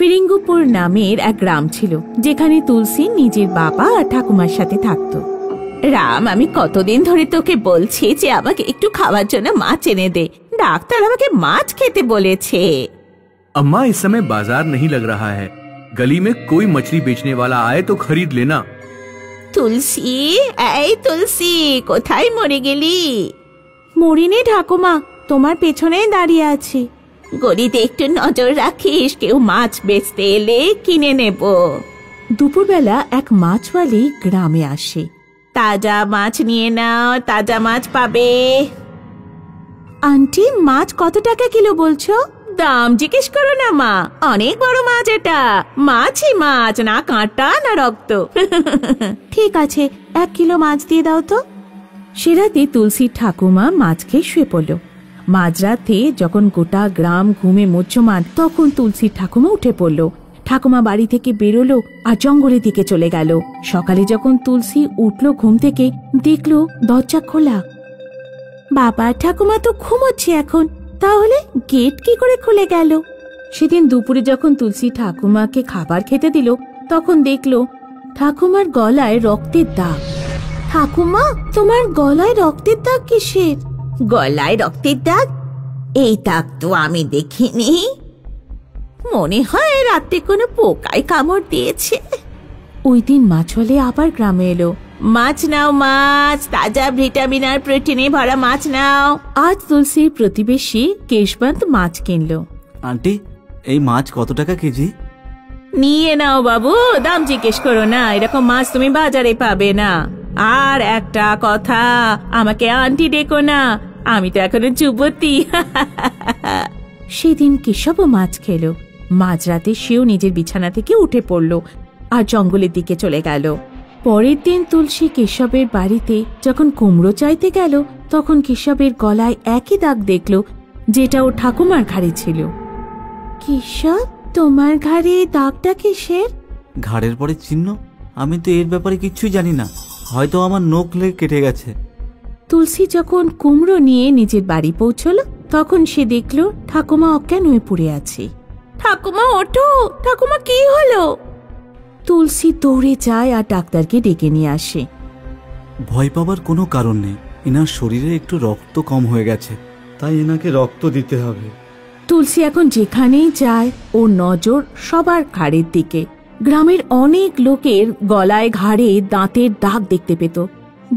ফিরিঙ্গুপুর নামের এক গ্রাম ছিল, যেখানে তুলসী নিজের বাবা আর ঠাকুমার সাথে থাকতো। রাম, আমি কতদিন ধরে তোকে বলছি যে আমাকে একটু খাওয়ার জন্য মাছ এনে দে। ডাক্তার আমাকে মাছ খেতে বলেছে। अम्मा, इस समय बाजार नहीं लग रहा है। गली में कोई मछली बेचने वाला आए तो खरीद लेना। তুলসী, এই তুলসী, কোথায় মরে গেলি? মরিনি ঠাকুমা, তোমার পেছনেই দাঁড়িয়ে আছি। গলিতে একটু নজর রাখিস, কেউ মাছ বেচতে এলে কিনে নেব। দুপুরবেলা এক মাছওয়ালি গ্রামে আসে। তাজা মাছ নিয়ে নাও, তাজা মাছ পাবে। আন্টি, মাছ কত টাকা কিলো বলছো? দাম জিজ্ঞেস করো না মা, অনেক বড় মাছ এটা। মাছই মাছ, না কাঁটা না রক্ত। ঠিক আছে, 1 কিলো মাছ দিয়ে দাও তো। সে রাতে তুলসী ঠাকুমা মাছ খেয়ে শুয়ে পড়ল। মাঝরাতে যখন গোটা গ্রাম ঘুমে মোচ্ছমান, তখন তুলসী ঠাকুমা উঠে পড়ল। ঠাকুমা বাড়ি থেকে বেরোলো আর জঙ্গলের দিকে চলে গেল। সকালে যখন তুলসী উঠল ঘুম থেকে, দেখলো দরজা খোলা। বাবা ঠাকুমা তো ঘুমোচ্ছে এখন, তাহলে গেট কি করে খুলে গেল? সেদিন দুপুরে যখন তুলসী ঠাকুমাকে খাবার খেতে দিল, তখন দেখলো ঠাকুমার গলায় রক্তের দাগ। ঠাকুমা, তোমার গলায় রক্তের দাগ কিসের? গলায় রক্তের দাগ? এই দাগ তো আমি দেখিনি। মনে হয় রাতে কোনো পোকায় কামড় দিয়েছে। ওই দিন মাছওয়ালি আবার গ্রামে এলো। মাছ নাও, মাছ, তাজা ভিটামিন আর প্রোটিনে ভরা মাছ নাও। আজ তুলসীর প্রতিবেশী কেশবন্ত মাছ কিনলো। আন্টি, এই মাছ কত টাকা কেজি? নিয়ে নাও বাবু, দাম জিজ্ঞেস করো না, এরকম মাছ তুমি বাজারে পাবে না। আর একটা কথা, আমাকে আন্টি ডেকো না, আমি তো এখনো যুবতী। সেদিন কেশবও মাছ খেলো। মাঝরাতে সেও নিজের বিছানা থেকে উঠে পড়লো আর জঙ্গলের দিকে চলে গেল। পরের দিন তুলসী কেশবের বাড়িতে যখন কুমড়ো চাইতে গেল, তখন কেশবের গলায় একই দাগ দেখলো, যেটা ও ঠাকুমার ঘাড়ে ছিল। কেশব, তোমার ঘাড়ে দাগটা কিসের? ঘাড়ের পরে চিহ্ন? আমি তো এর ব্যাপারে কিচ্ছুই জানি না, হয়তো আমার নখ লেগে কেটে গেছে। তুলসী যখন কুমড়ো নিয়ে নিজের বাড়ি পৌঁছলো, তখন সে দেখলো ঠাকুমা অজ্ঞান হয়ে পড়ে আছে। ঠাকুমা ওঠো, ঠাকুমা কি হলো? তুলসী দৌড়ে যায় আর ডাক্তারকে ডেকে নিয়ে আসে। ভয় পাবার কোনো কারণ নেই, এনার শরীরে একটু রক্ত কম হয়ে গেছে, তাই এনাকে রক্ত দিতে হবে। তুলসী এখন যেখানেই যায় ওর নজর সবার ঘাড়ের দিকে। গ্রামের অনেক লোকের গলায় ঘাড়ে দাঁতের দাগ দেখতে পেত।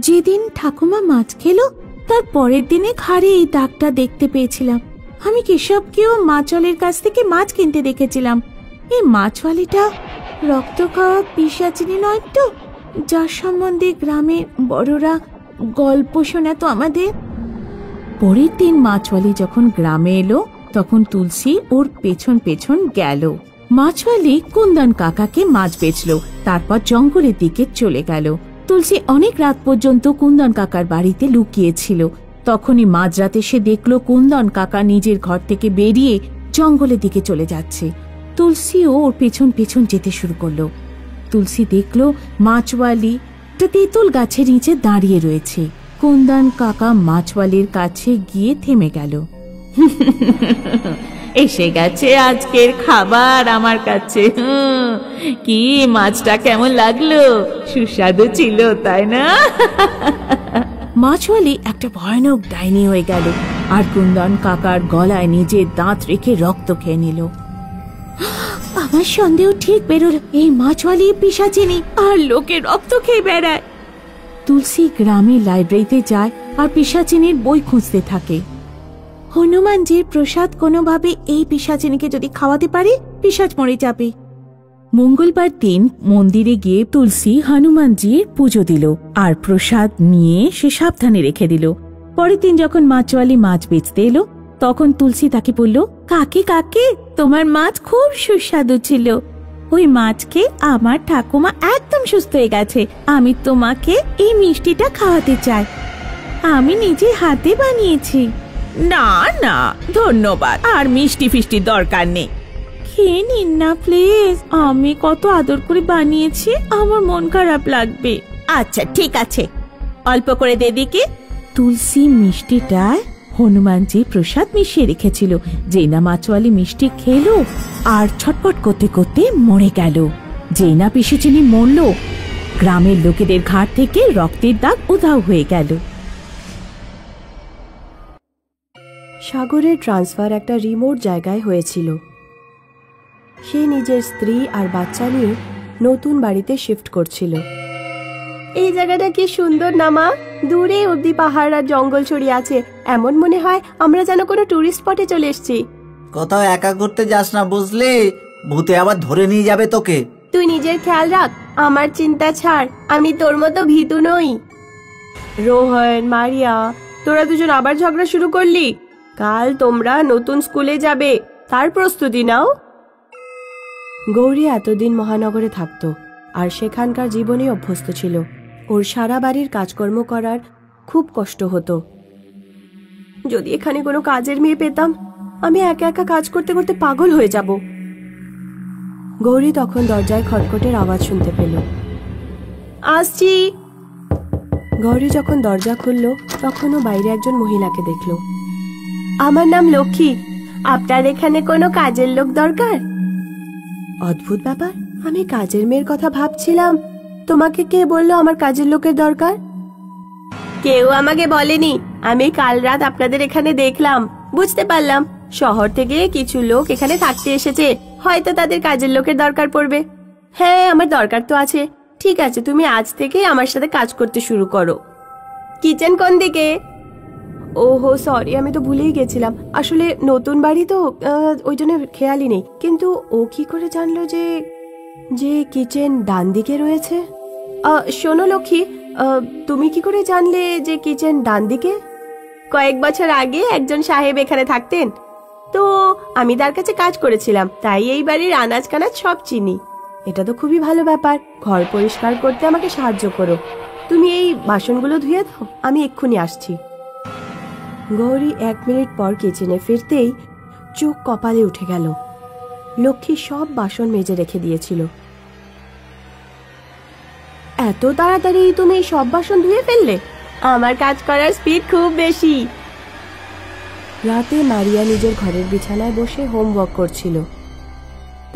যেদিন ঠাকুমা মাছ খেলো, তার পরের দিনে ঘাড়ে এই দাগটা দেখতে পেয়েছিলাম। আমি কেশবকেও মাছওয়ালির কাছ থেকে মাছ কিনতে দেখেছিলাম। এই মাছওয়ালিটা রক্ত খাওয়া পিশাচিনী নয় তো, যার সম্বন্ধে গ্রামের বড়রা গল্প শোনাতো আমাদের? পরের দিন মাছওয়ালি যখন গ্রামে এলো, তখন তুলসী ওর পেছন পেছন গেল। মাছওয়ালি কুন্দন কাকাকে মাছ বেচলো, তারপর জঙ্গলের দিকে চলে গেল। তুলসী অনেক রাত পর্যন্ত কুন্দন কাকার বাড়িতে লুকিয়েছিল। তখনই মাঝরাতে সে দেখলো কুন্দন কাকা নিজের ঘর থেকে বেরিয়ে জঙ্গলের দিকে চলে যাচ্ছে। তুলসীও ওর পেছন পেছন যেতে শুরু করলো। তুলসী দেখলো মাছওয়ালি একটা তেঁতুল গাছের নিচে দাঁড়িয়ে রয়েছে। কুন্দন কাকা মাছওয়ালির কাছে গিয়ে থেমে গেল। এসে গেছে আজকের খাবার আমার কাছে। কি মাছটা কেমন লাগলো? সুস্বাদু ছিল, তাই না? মাছওয়ালি একটা ভয়ানক ডাইনি হয়ে গেল আর কুন্দন কাকার গলায় নিজের দাঁত রেখে রক্ত খেয়ে নিল। আমার সন্দেহ ঠিক বেরোল, এই মাছওয়ালি পিশাচিনী আর লোকে রক্ত খেয়ে বেড়ায়। তুলসী গ্রামে লাইব্রেরিতে যায় আর পিশাচিনীর বই খুঁজতে থাকে। হনুমানজির প্রসাদ কোনোভাবে এই পিশাচিনীকে যদি খাওয়াতে পারে, পিশাচ মরে যাবে। মঙ্গলবার দিন মন্দিরে গিয়ে তুলসী হনুমানজির পুজো দিল আর প্রসাদ নিয়ে সে সাবধানে রেখে দিল। পরের দিন যখন মাছওয়ালি মাছ বেচতে এলো, তখন তুলসী তাকে বলল, কাকে কাকে, তোমার মাছ খুব সুস্বাদু ছিল। ওই মাছকে আমার ঠাকুমা একদম সুস্থ হয়ে গেছে। আমি তোমাকে এই মিষ্টিটা খাওয়াতে চাই, আমি নিজে হাতে বানিয়েছি। না না ধন্যবাদ, আর মিষ্টি ফিষ্টি দরকার নেই। খেয়ে নিন না প্লিজ, আমি কত আদর করে বানিয়েছি, আমার মন খারাপ লাগবে। আচ্ছা ঠিক আছে, অল্প করে দে দিকে। তুলসী মিষ্টিটায় হনুমানজি প্রসাদ মিশিয়ে রেখেছিল। যেই না মাছওয়ালি মিষ্টি খেলো আর ছটপট করতে করতে মরে গেল। যেই না পিসিচিনি মরল, গ্রামের লোকেদের ঘাট থেকে রক্তের দাগ উধাও হয়ে গেল। সাগরের ট্রান্সফার একটা রিমোট জায়গায় হয়েছিল। সে নিজের স্ত্রী আর বাচ্চা নিয়ে নতুন বাড়িতে শিফট করছিল। এই জায়গাটা কি সুন্দর না মা? দূরে অবধি পাহাড় আর জঙ্গল ছড়িয়ে আছে, এমন মনে হয় আমরা যেন কোনো টুরিস্ট স্পটে চলে এসেছি। কোথাও একা ঘুরতে যাস না বুঝলি, ভূতে আবার ধরে নিয়ে যাবে তোকে। তুই নিজের খেয়াল রাখ, আমার চিন্তা ছাড়, আমি তোর মতো ভীতু নই। রোহন, মারিয়া, তোরা দুজন আবার ঝগড়া শুরু করলি? কাল তোমরা নতুন স্কুলে যাবে, তার প্রস্তুতি নাও। গৌরী এতদিন মহানগরে থাকতো আর সেখানকার জীবনে অভ্যস্ত ছিল। ওর সারা বাড়ির কাজকর্ম করার খুব কষ্ট হতো। যদি এখানে কোনো কাজের মেয়ে পেতাম, আমি একা একা কাজ করতে করতে পাগল হয়ে যাব। গৌরী তখন দরজায় খটখটের আওয়াজ শুনতে পেল। আসছি। গৌরী যখন দরজা খুলল, তখনও বাইরে একজন মহিলাকে দেখল। আমার নাম লক্ষ্মী, আপনার এখানে কোনো কাজের লোক দরকার? অদ্ভুত ব্যাপার, আমি কাজের মেয়ের কথা ভাবছিলাম। তোমাকে কে বললো আমার কাজের লোকের দরকার? কেউ আমাকে বলেনি, আমি কাল রাত আপনাদের এখানে দেখলাম, বুঝতে পারলাম শহর থেকে কিছু লোক এখানে থাকতে এসেছে, হয়তো তাদের কাজের লোকের দরকার পড়বে। হ্যাঁ, আমার দরকার তো আছে। ঠিক আছে, তুমি আজ থেকে আমার সাথে কাজ করতে শুরু করো। কিচেন কোন দিকে? ওহো সরি, আমি তো ভুলেই গেছিলাম। আসলে নতুন বাড়ি তো, ওই জন্য খেয়ালই নেই। কিন্তু ও কি করে জানলো যে যে কিচেন ডান দিকে রয়েছে? শোনো লক্ষ্মী, তুমি কি করে জানলে যে কিচেন ডান দিকে? কয়েক বছর আগে একজন সাহেব এখানে থাকতেন, তো আমি তার কাছে কাজ করেছিলাম, তাই এই বাড়ির আনাজ কানাজ সব চিনি। এটা তো খুবই ভালো ব্যাপার। ঘর পরিষ্কার করতে আমাকে সাহায্য করো। তুমি এই বাসনগুলো ধুয়ে দাও, আমি এক্ষুনি আসছি। গৌরী 1 মিনিট পর কিচেনে ফিরতেই চোখ কপালে উঠে গেল। লক্ষ্মী সব বাসন মেজে রেখে দিয়েছিল। এত তাড়াতাড়ি তুমি সব বাসন ধুয়ে ফেললে? আমার কাজ করার স্পিড খুব বেশি। রাতে মারিয়া নিজের ঘরের বিছানায় বসে হোমওয়ার্ক করছিল।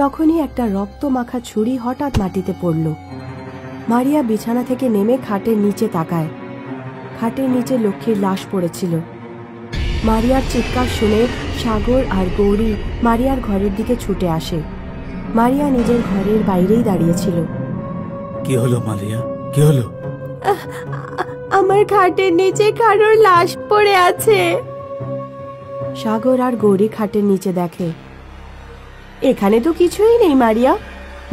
তখনই একটা রক্ত মাখা ছুরি হঠাৎ মাটিতে পড়ল। মারিয়া বিছানা থেকে নেমে খাটের নিচে তাকায়। খাটের নিচে লক্ষ্মীর লাশ পড়েছিল। মারিয়ার চিৎকার শুনে সাগর আর গৌরী মারিয়ার ঘরের দিকে ছুটে আসে। মারিয়া নিজের ঘরের বাইরেই দাঁড়িয়েছিল। কি হলো মারিয়া, কি হলো? আমার খাটের নিচে কারোর লাশ পড়ে আছে। সাগর আর গৌরী খাটের নিচে দেখে। এখানে তো কিছুই নেই মারিয়া,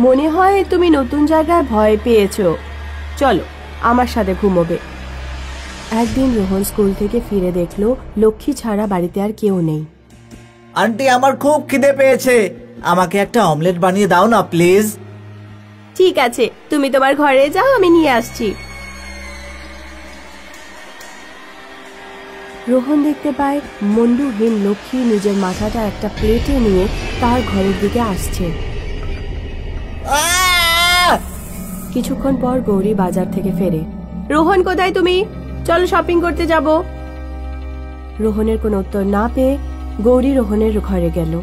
মনে হয় তুমি নতুন জায়গায় ভয় পেয়েছো। চলো আমার সাথে ঘুমোবে। একদিন রোহন স্কুল থেকে ফিরে দেখলো লক্ষ্মী ছাড়া বাড়িতে আর কেউ নেই। আন্টি, আমার খুব খিদে পেয়েছে, আমাকে একটা অমলেট বানিয়ে দাও না প্লিজ। ঠিক আছে, তুমি তোমার ঘরে যাও, আমি নিয়ে আসছি। রোহন দেখতে পায় মন্ডুহীন লক্ষ্মী নিজের মাথাটা একটা প্লেটে নিয়ে তার ঘরের দিকে আসছে। কিছুক্ষণ পর গৌরী বাজার থেকে ফেরে। রোহন, কোথায় তুমি? চলো শপিং করতে যাব। রোহনের কোনো উত্তর না পেয়ে গৌরী রোহনের ঘরে গেল।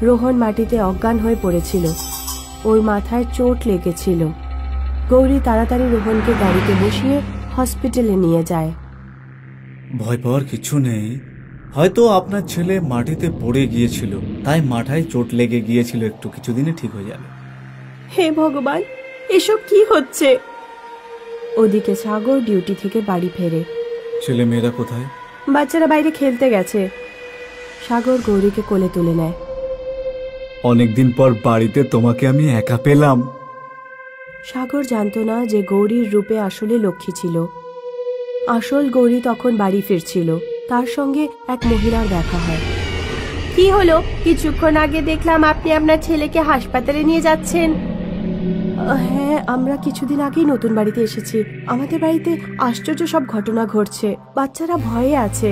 রোহন মাটিতে অজ্ঞান হয়ে পড়েছিল, ওর মাথায় চোট লেগেছিল। গৌরী তাড়াতাড়ি রোহনকে গাড়িতে বসিয়ে হসপিটালে নিয়ে যায়। ভয় পাওয়ার কিছু নেই, হয়তো আপনার ছেলে মাটিতে পড়ে গিয়েছিল, তাই মাথায় চোট লেগে গিয়েছিল, একটু কিছুদিনে ঠিক হয়ে যাবে। হে ভগবান, এসব কি হচ্ছে? ওদিকে সাগর ডিউটি থেকে বাড়ি ফেরে। ছেলে মেয়েরা কোথায়? বাচ্চারা বাইরে খেলতে গেছে। সাগর গৌরীকে কোলে তুলে নেয়। অনেকদিন পর বাড়িতে তোমাকে আমি একা পেলাম। সাগর জানতো না যে গৌরীর রূপে আসলে লক্ষ্মী ছিল। আসল গৌরী তখন বাড়ি ফিরছিল, তার সঙ্গে এক মহিলার দেখা হয়। কি হলো? কিছুক্ষণ আগে দেখলাম আপনি আপনার ছেলেকে হাসপাতালে নিয়ে যাচ্ছেন। হ্যাঁ, আমরা কিছুদিন আগেই নতুন বাড়িতে এসেছি। আমাদের বাড়িতে আশ্চর্য সব ঘটনা ঘটছে, বাচ্চারা ভয়ে আছে।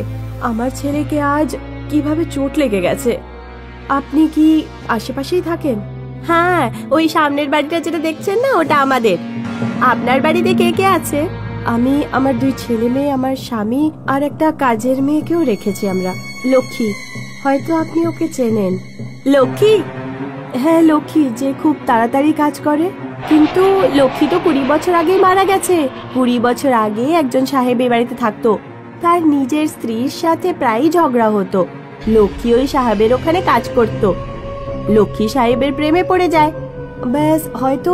আমার ছেলেকে আজ কিভাবে চোট লেগে গেছে। আপনি কি আশেপাশেই থাকেন? হ্যাঁ, ওই সামনের বাড়িটা যেটা দেখছেন না, ওটা আমাদের। আপনার বাড়িতে কে কে আছে? আমি আমার 2 ছেলে মেয়ে, আমার স্বামী আর একটা কাজের মেয়েকেও রেখেছি আমরা। লক্ষ্মী, হয়তো আপনি ওকে চেনেন। লক্ষ্মী? হ্যাঁ, লক্ষ্মী, যে খুব তাড়াতাড়ি কাজ করে। কিন্তু লক্ষ্মী তো 20 বছর আগেই মারা গেছে। 20 বছর আগে একজন সাহেব এই বাড়িতে থাকতো। তার নিজের স্ত্রীর সাথে প্রায়ই ঝগড়া হতো। লক্ষ্মী ওই সাহেবের ওখানে কাজ করত। লক্ষ্মী সাহেবের প্রেমে পড়ে যায়। ব্যাস, হয়তো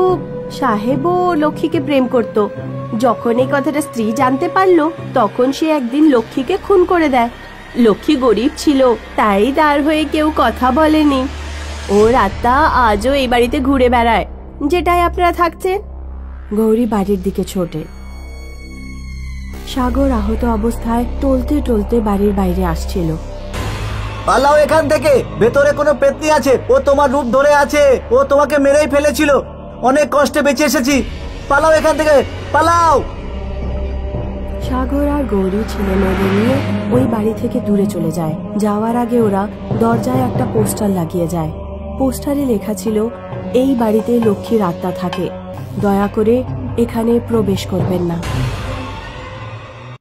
সাহেবও লক্ষ্মীকে প্রেম করত। যখন এই কথাটা স্ত্রী জানতে পারলো, তখন সে একদিন লক্ষ্মীকে খুন করে দেয়। লক্ষ্মী গরিব ছিল, তাই তার হয়ে কেউ কথা বলেনি। ওর আত্মা আজও এই বাড়িতে ঘুরে বেড়ায়, যেটাই আপনারা থাকছেন। গৌরী বাড়ির দিকে ছোটে। সাগর আহত অবস্থায় টলতে টলতে বাড়ির বাইরে আসছিল। পালাও এখান থেকে, ভেতরে কোনো পেতনি আছে, ও তোমার রূপ ধরে আছে, ও তোমাকে মেরেই ফেলেছিল। অনেক কষ্টে বেঁচে এসেছি, পালাও এখান থেকে, পালাও। সাগর আর গৌরী ছেলে মেয়েদের নিয়ে ওই বাড়ি থেকে দূরে চলে যায়। যাওয়ার আগে ওরা দরজায় একটা পোস্টার লাগিয়ে যায়। পোস্টারে লেখা ছিল, এই বাড়িতে লক্ষ্মীর আত্মা থাকে, দয়া করে এখানে প্রবেশ করবেন না।